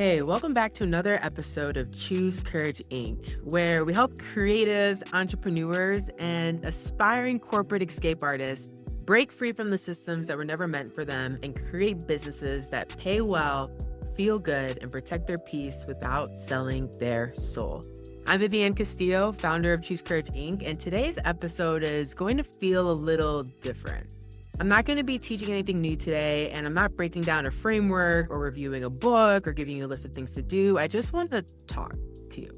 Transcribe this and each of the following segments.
Hey, welcome back to another episode of Choose Courage Inc., where we help creatives, entrepreneurs, and aspiring corporate escape artists break free from the systems that were never meant for them and create businesses that pay well, feel good, and protect their peace without selling their soul. I'm Vivianne Castillo, founder of Choose Courage Inc., and today's episode is going to feel a little different. I'm not going to be teaching anything new today, and I'm not breaking down a framework or reviewing a book or giving you a list of things to do. I just want to talk to you.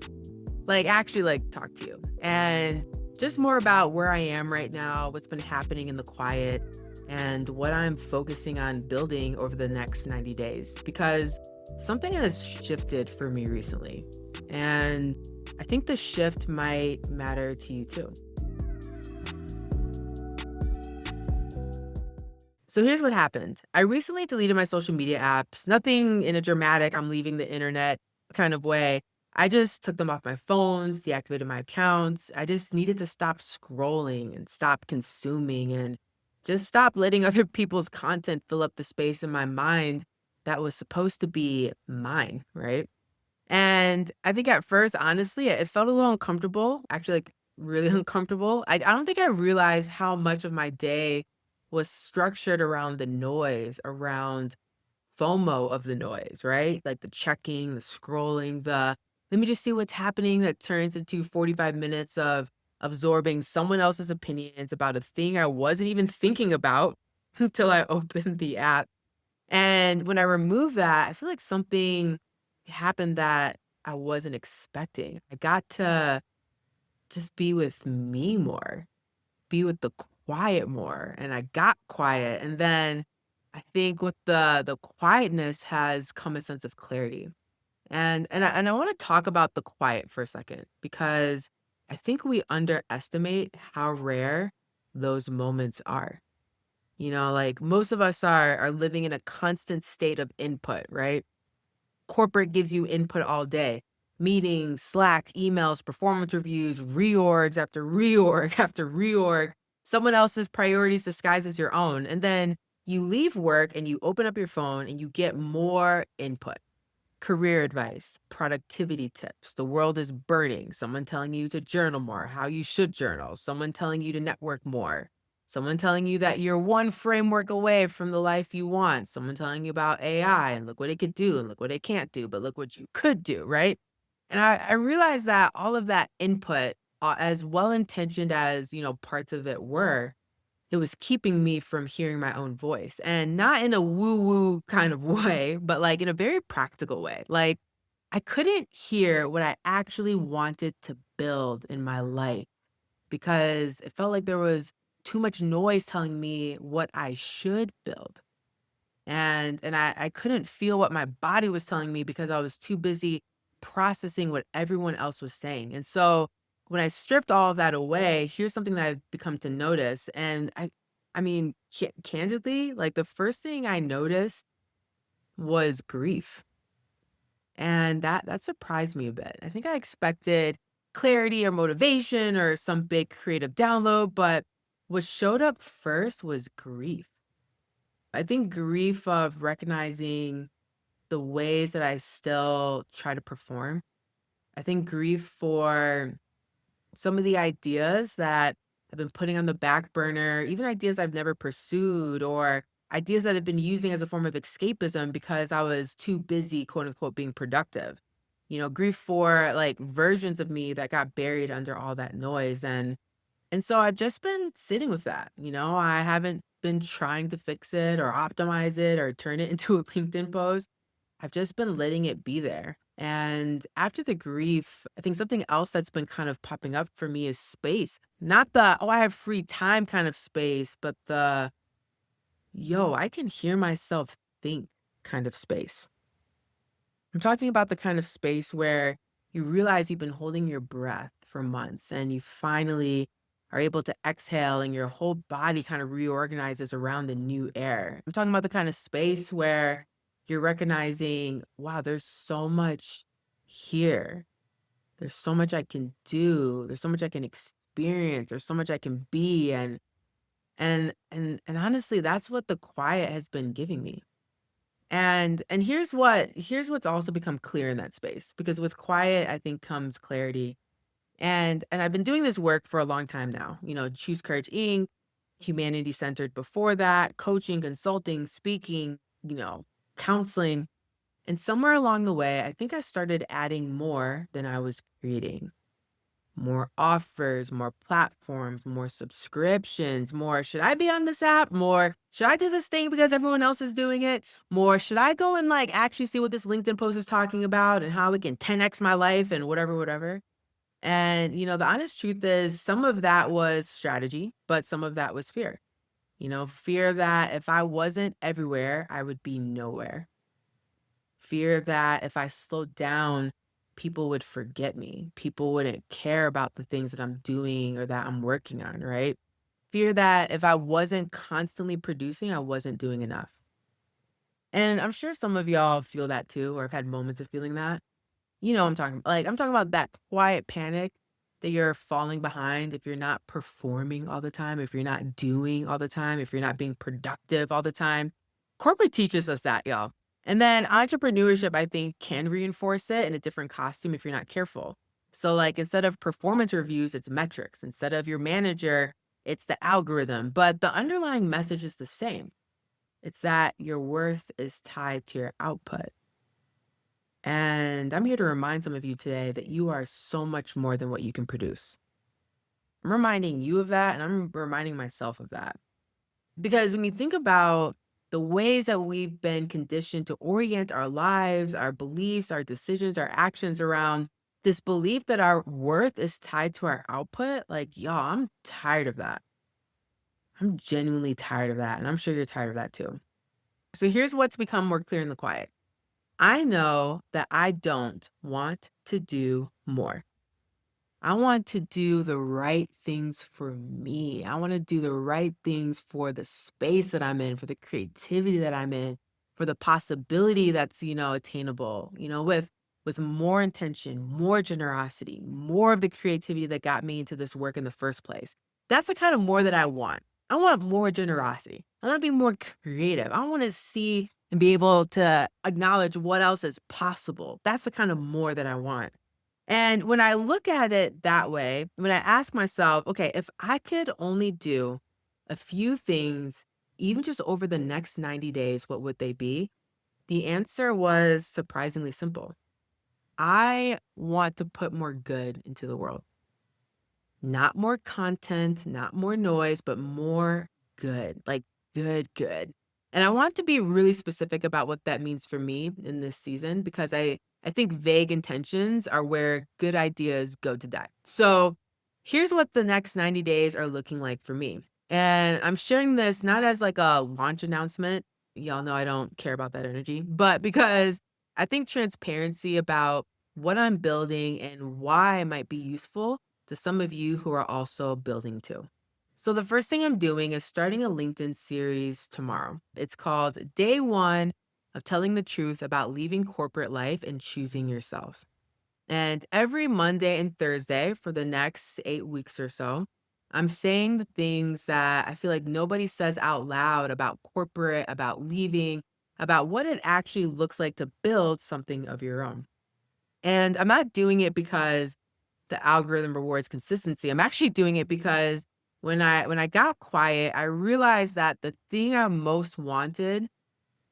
Talk to you. And just more about where I am right now, what's been happening in the quiet, and what I'm focusing on building over the next 90 days. Because something has shifted for me recently. And I think the shift might matter to you too. So here's what happened. I recently deleted my social media apps, nothing in a dramatic, I'm leaving the internet kind of way. I just took them off my phones, deactivated my accounts. I just needed to stop scrolling and stop consuming and just stop letting other people's content fill up the space in my mind that was supposed to be mine, right? And I think at first, honestly, it felt a little uncomfortable, actually, like really uncomfortable. I don't think I realized how much of my day was structured around the noise, around FOMO of the noise, right? Like the checking, the scrolling, the let me just see what's happening that turns into 45 minutes of absorbing someone else's opinions about a thing I wasn't even thinking about until I opened the app. And when I removed that, I feel like something happened that I wasn't expecting. I got to just be with me more, be with the quiet more, and I got quiet. And then I think with the quietness has come a sense of clarity. And I want to talk about the quiet for a second because I think we underestimate how rare those moments are. Like most of us are living in a constant state of input, right? Corporate gives you input all day. Meetings, Slack, emails, performance reviews, reorgs after reorg after reorg. Someone else's priorities disguised as your own. And then you leave work and you open up your phone and you get more input. Career advice, productivity tips. The world is burning. Someone telling you to journal more, how you should journal. Someone telling you to network more. Someone telling you that you're one framework away from the life you want. Someone telling you about AI and look what it could do and look what it can't do, but look what you could do, right? And I realized that all of that input, as well intentioned as, parts of it were, it was keeping me from hearing my own voice, and not in a woo-woo kind of way, but, like, in a very practical way. Like, I couldn't hear what I actually wanted to build in my life because it felt like there was too much noise telling me what I should build. And I couldn't feel what my body was telling me because I was too busy processing what everyone else was saying. And so when I stripped all of that away, here's something that I've become to notice. And I mean, candidly, like the first thing I noticed was grief. And that surprised me a bit. I think I expected clarity or motivation or some big creative download, but what showed up first was grief. I think grief of recognizing the ways that I still try to perform. I think grief for some of the ideas that I've been putting on the back burner, even ideas I've never pursued or ideas that I've been using as a form of escapism because I was too busy, quote unquote, being productive. Grief for like versions of me that got buried under all that noise. And so I've just been sitting with that. I haven't been trying to fix it or optimize it or turn it into a LinkedIn post. I've just been letting it be there. And after the grief, I think something else that's been kind of popping up for me is space. Not the, oh, I have free time kind of space, but the, yo, I can hear myself think kind of space. I'm talking about the kind of space where you realize you've been holding your breath for months and you finally are able to exhale and your whole body kind of reorganizes around the new air. I'm talking about the kind of space where you're recognizing, wow, there's so much here. There's so much I can do. There's so much I can experience. There's so much I can be. And honestly, that's what the quiet has been giving me. And here's what's also become clear in that space, because with quiet, I think comes clarity. And I've been doing this work for a long time now. Choose Courage Inc., humanity centered before that, coaching, consulting, speaking, counseling. And somewhere along the way, I think I started adding more than I was creating. More offers, more platforms, more subscriptions, more should I be on this app? More should I do this thing because everyone else is doing it? More should I go and like actually see what this LinkedIn post is talking about and how it can 10x my life and whatever, whatever. And the honest truth is some of that was strategy, but some of that was fear. Fear that if I wasn't everywhere, I would be nowhere. Fear that if I slowed down, people would forget me. People wouldn't care about the things that I'm doing or that I'm working on, right? Fear that if I wasn't constantly producing, I wasn't doing enough. And I'm sure some of y'all feel that too, or have had moments of feeling that. I'm talking about that quiet panic that you're falling behind if you're not performing all the time, if you're not doing all the time, if you're not being productive all the time. Corporate teaches us that, y'all. And then entrepreneurship, I think, can reinforce it in a different costume if you're not careful. So, like, instead of performance reviews, it's metrics. Instead of your manager, it's the algorithm. But the underlying message is the same. It's that your worth is tied to your output. And I'm here to remind some of you today that you are so much more than what you can produce. I'm reminding you of that, and I'm reminding myself of that. Because when you think about the ways that we've been conditioned to orient our lives, our beliefs, our decisions, our actions around this belief that our worth is tied to our output, like, y'all, I'm tired of that. I'm genuinely tired of that. And I'm sure you're tired of that too. So here's what's become more clear in the quiet. I know that I don't want to do more. I want to do the right things for me. I want to do the right things for the space that I'm in, for the creativity that I'm in, for the possibility that's, attainable, with more intention, more generosity, more of the creativity that got me into this work in the first place. That's the kind of more that I want. I want more generosity. I want to be more creative. I want to see and be able to acknowledge what else is possible. That's the kind of more that I want. And when I look at it that way, when I ask myself, okay, if I could only do a few things, even just over the next 90 days, what would they be? The answer was surprisingly simple. I want to put more good into the world. Not more content, not more noise, but more good, like good, good. And I want to be really specific about what that means for me in this season because I think vague intentions are where good ideas go to die. So here's what the next 90 days are looking like for me. And I'm sharing this not as like a launch announcement. Y'all know I don't care about that energy, but because I think transparency about what I'm building and why it might be useful to some of you who are also building too. So, the first thing I'm doing is starting a LinkedIn series tomorrow. It's called Day One of Telling the Truth About Leaving Corporate Life and Choosing Yourself. And every Monday and Thursday for the next 8 weeks or so, I'm saying the things that I feel like nobody says out loud about corporate, about leaving, about what it actually looks like to build something of your own. And I'm not doing it because the algorithm rewards consistency. I'm actually doing it because when I got quiet, I realized that the thing I most wanted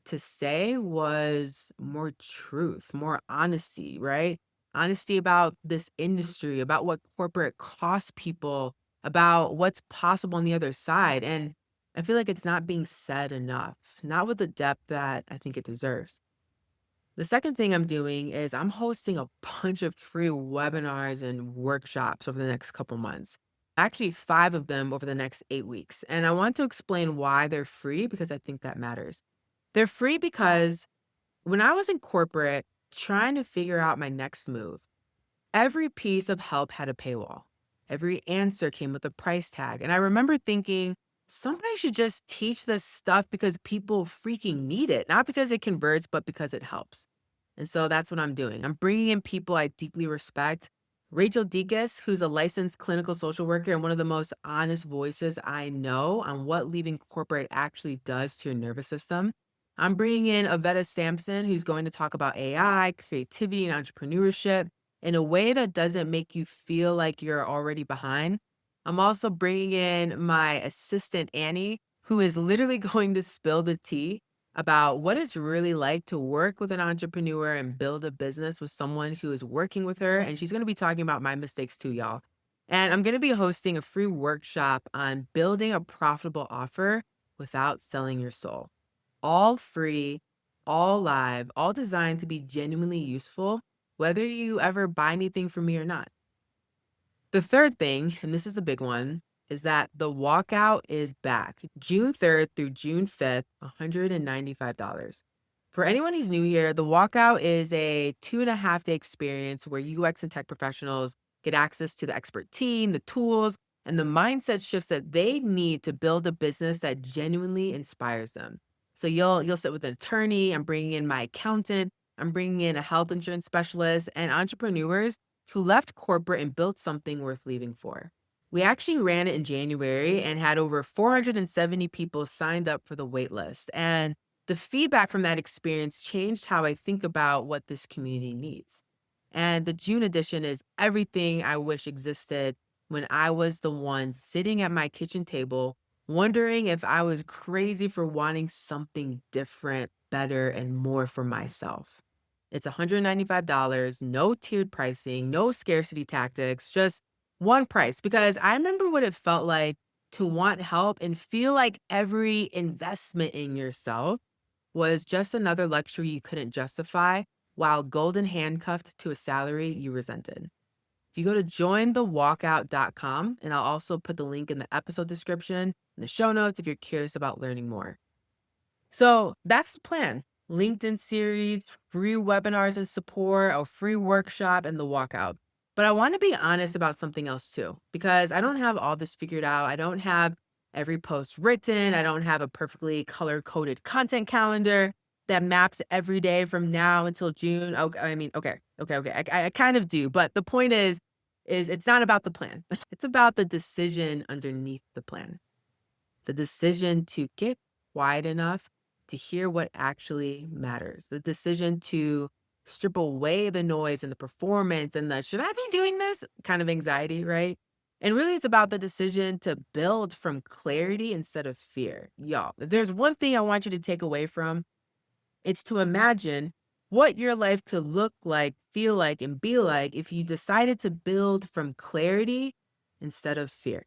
to say was more truth, more honesty, right? Honesty about this industry, about what corporate costs people, about what's possible on the other side. And I feel like it's not being said enough, not with the depth that I think it deserves. The second thing I'm doing is I'm hosting a bunch of free webinars and workshops over the next couple months. Actually, 5 of them over the next 8 weeks. And I want to explain why they're free because I think that matters. They're free because when I was in corporate trying to figure out my next move, every piece of help had a paywall. Every answer came with a price tag. And I remember thinking, somebody should just teach this stuff because people freaking need it, not because it converts, but because it helps. And so that's what I'm doing. I'm bringing in people I deeply respect. Rachel Dekas, who's a licensed clinical social worker and one of the most honest voices I know on what leaving corporate actually does to your nervous system. I'm bringing in Avetta Sampson, who's going to talk about AI, creativity, and entrepreneurship in a way that doesn't make you feel like you're already behind. I'm also bringing in my assistant, Annie, who is literally going to spill the tea about what it's really like to work with an entrepreneur and build a business with someone who is working with her. And she's going to be talking about my mistakes too, y'all. And I'm going to be hosting a free workshop on building a profitable offer without selling your soul. All free, all live, all designed to be genuinely useful, whether you ever buy anything from me or not. The third thing, and this is a big one, is that the walkout is back June 3rd through June 5th, $195. For anyone who's new here, the walkout is a 2.5 day experience where UX and tech professionals get access to the expert team, the tools, and the mindset shifts that they need to build a business that genuinely inspires them. So you'll sit with an attorney. I'm bringing in my accountant. I'm bringing in a health insurance specialist and entrepreneurs who left corporate and built something worth leaving for. We actually ran it in January and had over 470 people signed up for the wait list. And the feedback from that experience changed how I think about what this community needs. And the June edition is everything I wish existed when I was the one sitting at my kitchen table, wondering if I was crazy for wanting something different, better, and more for myself. It's $195, no tiered pricing, no scarcity tactics, just one price. Because I remember what it felt like to want help and feel like every investment in yourself was just another luxury you couldn't justify while golden handcuffed to a salary you resented. If you go to jointhewalkout.com, and I'll also put the link in the episode description in the show notes if you're curious about learning more. So that's the plan. LinkedIn series, free webinars and support, a free workshop, and the walkout. But I want to be honest about something else too, because I don't have all this figured out. I don't have every post written. I don't have a perfectly color coded content calendar that maps every day from now until June. Okay, okay. I kind of do, but the point is it's not about the plan. It's about the decision underneath the plan. The decision to get quiet enough to hear what actually matters. The decision to strip away the noise and the performance and the should I be doing this kind of anxiety, right? And really, it's about the decision to build from clarity instead of fear. Y'all, if there's one thing I want you to take away from, it's to imagine what your life could look like, feel like, and be like if you decided to build from clarity instead of fear.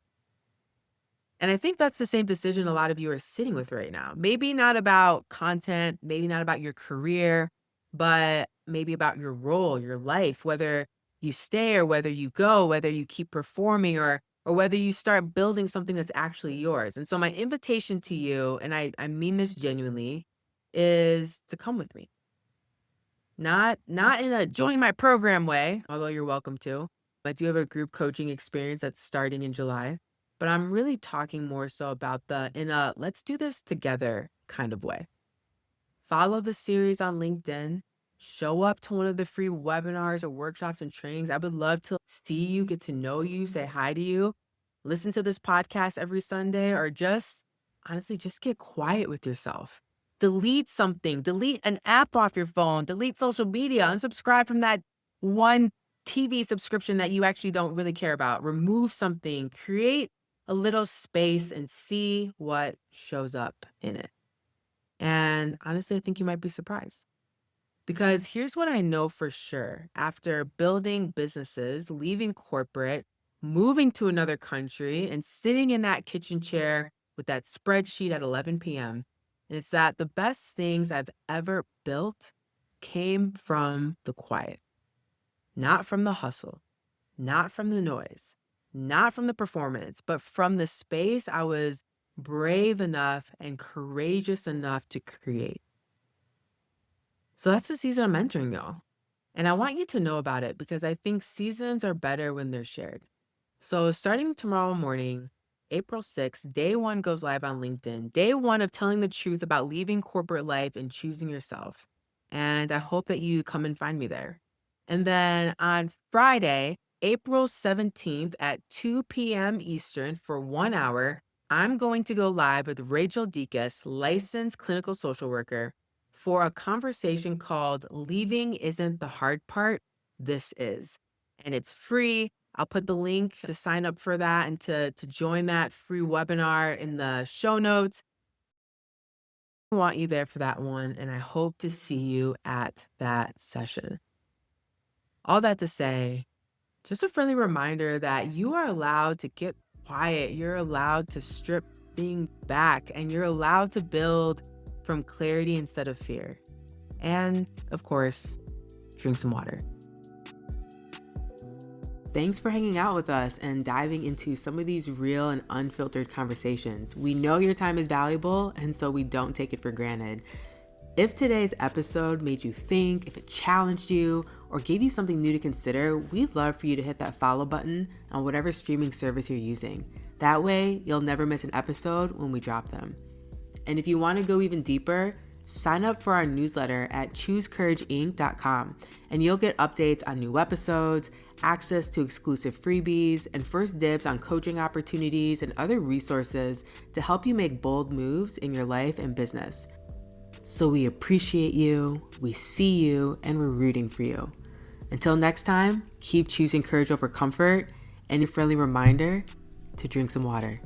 And I think that's the same decision a lot of you are sitting with right now. Maybe not about content, maybe not about your career, but maybe about your role, your life, whether you stay or whether you go, whether you keep performing or whether you start building something that's actually yours. And so my invitation to you, and I mean this genuinely, is to come with me. Not in a join my program way, although you're welcome to. I do have a group coaching experience that's starting in July, but I'm really talking more so about the in a let's do this together kind of way. Follow the series on LinkedIn. Show up to one of the free webinars or workshops and trainings. I would love to see you, get to know you, say hi to you. Listen to this podcast every Sunday, or just honestly, just get quiet with yourself. Delete something, delete an app off your phone, delete social media, unsubscribe from that one TV subscription that you actually don't really care about. Remove something, create a little space and see what shows up in it. And honestly, I think you might be surprised. Because here's what I know for sure. After building businesses, leaving corporate, moving to another country, and sitting in that kitchen chair with that spreadsheet at 11 p.m., it's that the best things I've ever built came from the quiet, not from the hustle, not from the noise, not from the performance, but from the space I was brave enough and courageous enough to create. So that's the season I'm entering, y'all. And I want you to know about it because I think seasons are better when they're shared. So starting tomorrow morning, April 6th, day one goes live on LinkedIn. Day one of telling the truth about leaving corporate life and choosing yourself. And I hope that you come and find me there. And then on Friday, April 17th at 2 p.m. Eastern for 1 hour, I'm going to go live with Rachel Dekas, licensed clinical social worker, for a conversation called Leaving Isn't the Hard Part, This Is. And it's free. I'll put the link to sign up for that and to join that free webinar in the show notes. I want you there for that one, and I hope to see you at that session. All that to say, just a friendly reminder that you are allowed to get quiet. You're allowed to strip things back, and you're allowed to build from clarity instead of fear. And of course, drink some water. Thanks for hanging out with us and diving into some of these real and unfiltered conversations. We know your time is valuable, and so we don't take it for granted. If today's episode made you think, if it challenged you, or gave you something new to consider, we'd love for you to hit that follow button on whatever streaming service you're using. That way, you'll never miss an episode when we drop them. And if you want to go even deeper, sign up for our newsletter at choosecourageinc.com, and you'll get updates on new episodes, access to exclusive freebies, and first dibs on coaching opportunities and other resources to help you make bold moves in your life and business. So we appreciate you, we see you, and we're rooting for you. Until next time, keep choosing courage over comfort, and a friendly reminder to drink some water.